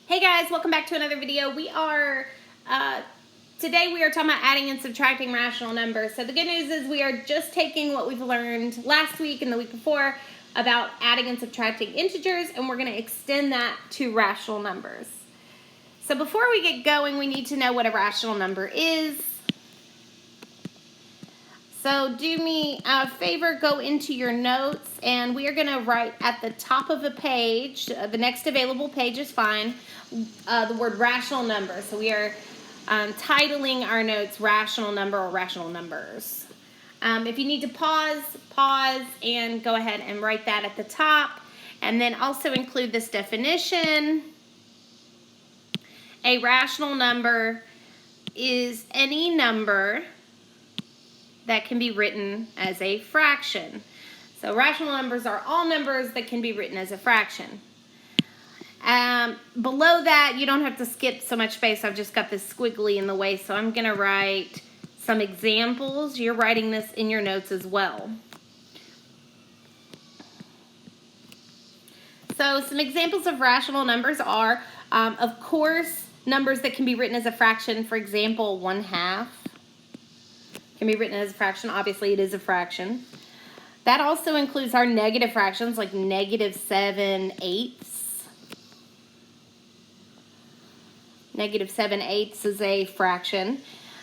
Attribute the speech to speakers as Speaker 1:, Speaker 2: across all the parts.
Speaker 1: Hey guys, welcome back to another video. Today we are talking about adding and subtracting rational numbers. So the good news is we are just taking what we've learned last week and the week before about adding and subtracting integers, and we're going to extend that to rational numbers. So before we get going, we need to know what a rational number is. So do me a favor, go into your notes, and we are going to write at the top of a page, the next available page is fine, the word rational number. So we are titling our notes rational number or rational numbers. If you need to pause and go ahead and write that at the top, and then also include this definition. A rational number is any number that can be written as a fraction. So rational numbers are all numbers that can be written as a fraction. Below that, you don't have to skip so much space. I've just got this squiggly in the way, so I'm going to write some examples. You're writing this in your notes as well. So some examples of rational numbers are, of course, numbers that can be written as a fraction. For example, 1/2 can be written as a fraction. Obviously, it is a fraction. That also includes our negative fractions, like -7/8. -7/8 is a fraction.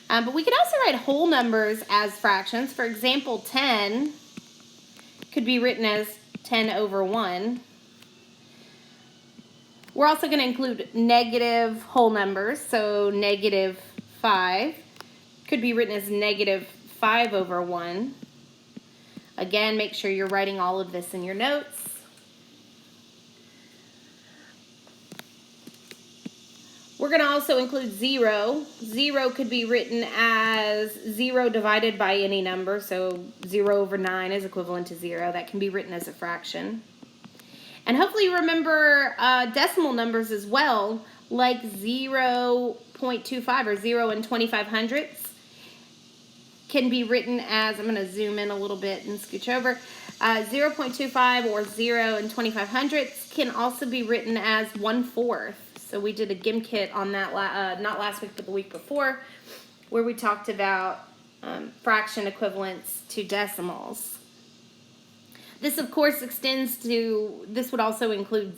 Speaker 1: But we could also write whole numbers as fractions. For example, 10 could be written as 10/1. We're also going to include negative whole numbers. So -5 could be written as -5/1. Again, make sure you're writing all of this in your notes. We're going to also include 0. 0 could be written as 0 divided by any number. So 0/9 is equivalent to 0. That can be written as a fraction. And hopefully you remember decimal numbers as well, like 0.25 or 0 and 25/100 can be written as, I'm going to zoom in a little bit and scooch over, 0.25 or 0 and 25/100 can also be written as 1/4. So we did a GIMKIT on that, not last week, but the week before, where we talked about fraction equivalents to decimals. This, of course, extends to, this would also include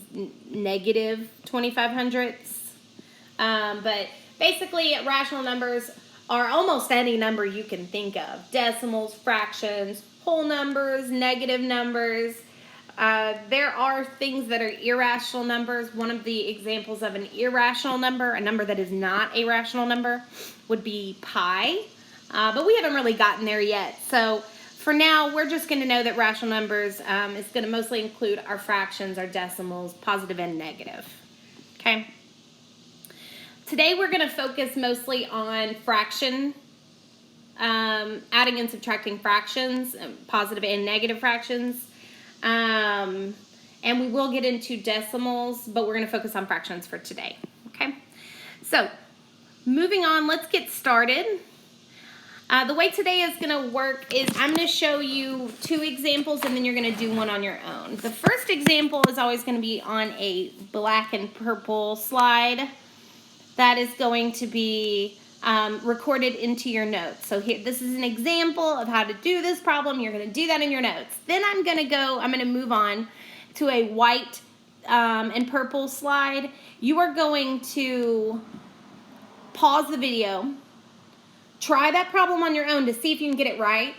Speaker 1: -25/100. But basically, rational numbers are almost any number you can think of. Decimals, fractions, whole numbers, negative numbers. There are things that are irrational numbers. One of the examples of an irrational number, a number that is not a rational number, would be pi. But we haven't really gotten there yet. So for now, we're just going to know that rational numbers is going to mostly include our fractions, our decimals, positive and negative. Okay? Today we're going to focus mostly on fraction, adding and subtracting fractions, positive and negative fractions. And we will get into decimals, but we're going to focus on fractions for today. Okay? So, moving on, let's get started. The way today is going to work is I'm going to show you 2 examples, and then you're going to do one on your own. The first example is always going to be on a black and purple slide. That is going to be recorded into your notes. So here, this is an example of how to do this problem. You're going to do that in your notes. Then I'm going to move on to a white and purple slide. You are going to pause the video, try that problem on your own to see if you can get it right,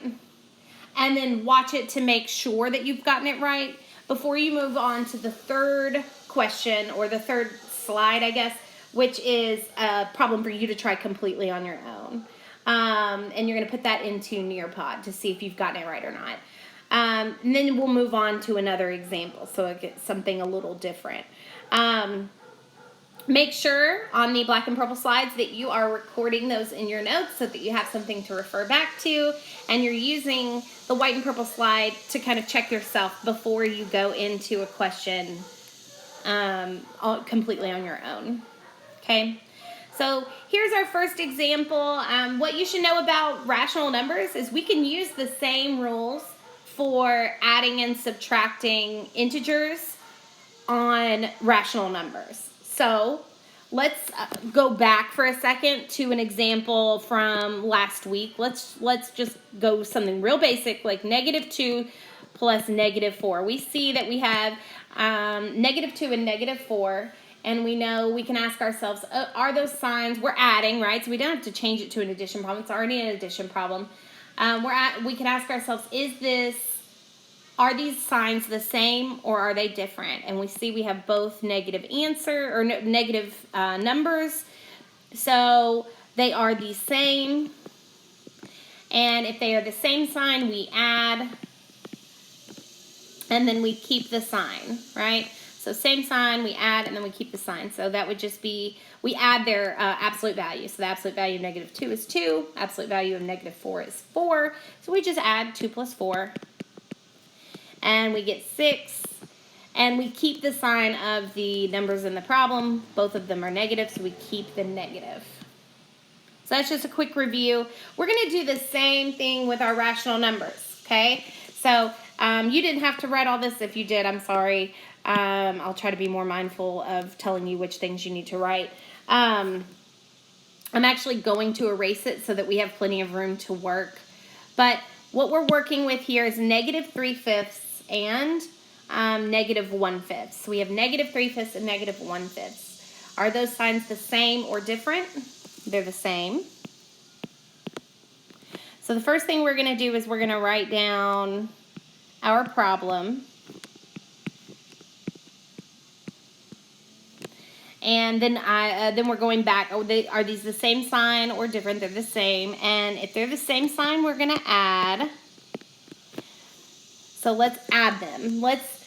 Speaker 1: and then watch it to make sure that you've gotten it right before you move on to the third question, or the third slide, I guess, which is a problem for you to try completely on your own. And you're going to put that into Nearpod to see if you've gotten it right or not. And then we'll move on to another example, so it gets something a little different. Make sure on the black and purple slides that you are recording those in your notes so that you have something to refer back to, and you're using the white and purple slide to kind of check yourself before you go into a question completely on your own. Okay, so here's our first example. What you should know about rational numbers is we can use the same rules for adding and subtracting integers on rational numbers. So let's go back for a second to an example from last week. Let's just go something real basic like -2 plus -4. We see that we have -2 and -4, and we know we can ask ourselves, are those signs, we're adding, right? So we don't have to change it to an addition problem. It's already an addition problem. We can ask ourselves, are these signs the same or are they different? And we see we have both negative negative numbers. So they are the same. And if they are the same sign, we add. And then we keep the sign, right? So same sign, we add, and then we keep the sign. So that would just be, we add their absolute value. So the absolute value of -2 is 2. Absolute value of -4 is 4. So we just add 2 plus 4. And we get 6. And we keep the sign of the numbers in the problem. Both of them are negative, so we keep the negative. So that's just a quick review. We're going to do the same thing with our rational numbers, okay? So you didn't have to write all this. If you did, I'm sorry. I'll try to be more mindful of telling you which things you need to write. I'm actually going to erase it so that we have plenty of room to work. But what we're working with here is -3/5 and -1/5. So we have -3/5 and -1/5. Are those signs the same or different? They're the same. So the first thing we're going to do is we're going to write down our problem. And then we're going back. Are these the same sign or different? They're the same. And if they're the same sign, we're going to add. So let's add them. Let's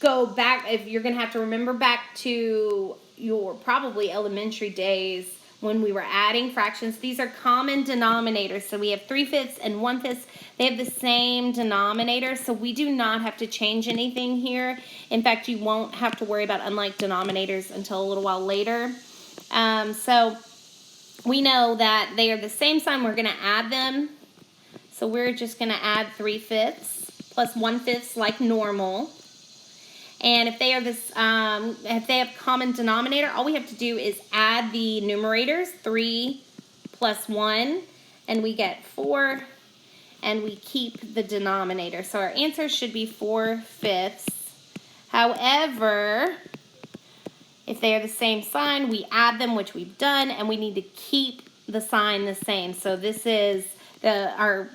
Speaker 1: go back. If you're going to have to remember back to your probably elementary days when we were adding fractions. These are common denominators. So we have 3/5 and 1/5. They have the same denominator. So we do not have to change anything here. In fact, you won't have to worry about unlike denominators until a little while later. So we know that they are the same sign. We're going to add them. So we're just going to add 3/5 plus 1/5 like normal. And if they are if they have common denominator, all we have to do is add the numerators, 3 plus 1, and we get 4, and we keep the denominator. So our answer should be 4/5. However, if they are the same sign, we add them, which we've done, and we need to keep the sign the same. So this is our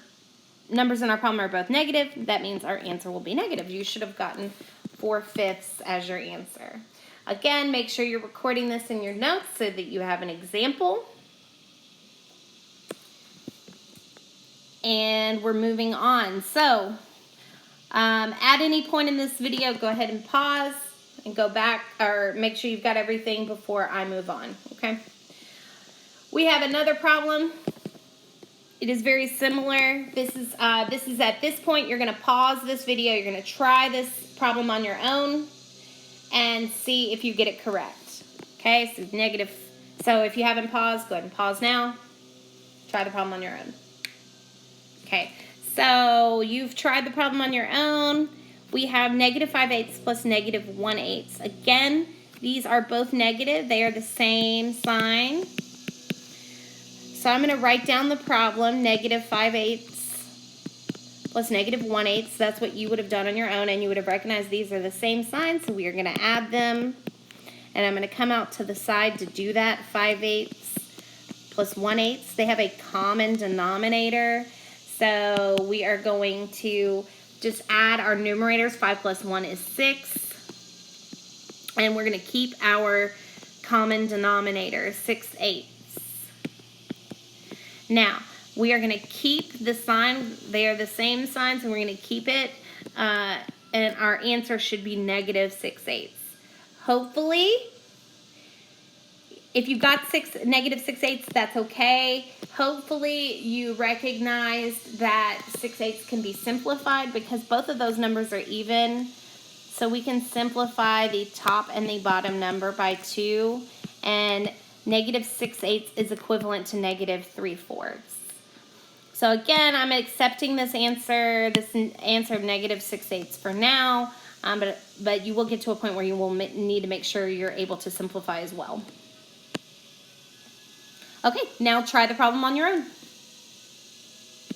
Speaker 1: numbers in our problem are both negative. That means our answer will be negative. You should have gotten 4/5 as your answer. Again, make sure you're recording this in your notes so that you have an example. And we're moving on. So, at any point in this video, go ahead and pause and go back, or make sure you've got everything before I move on, okay? We have another problem. It is very similar. This is at this point, you're going to pause this video. You're going to try this problem on your own and see if you get it correct. Okay, so negative. So if you haven't paused, go ahead and pause now. Try the problem on your own. Okay, so you've tried the problem on your own. We have -5/8 plus -1/8. Again, these are both negative. They are the same sign. So I'm going to write down the problem, -5/8 plus -1/8. That's what you would have done on your own, and you would have recognized these are the same signs, so we are going to add them. And I'm going to come out to the side to do that. 5/8 plus 1/8. They have a common denominator, so we are going to just add our numerators. 5 plus 1 is 6. And we're going to keep our common denominator, 6/8. Now, we are going to keep the sign. They are the same signs, and we're going to keep it. And our answer should be -6/8. Hopefully, if you got -6/8, that's okay. Hopefully, you recognized that 6/8 can be simplified because both of those numbers are even. So we can simplify the top and the bottom number by 2. And -6/8 is equivalent to -3/4. So again, I'm accepting this answer of -6/8 for now, but you will get to a point where you will need to make sure you're able to simplify as well. Okay, now try the problem on your own.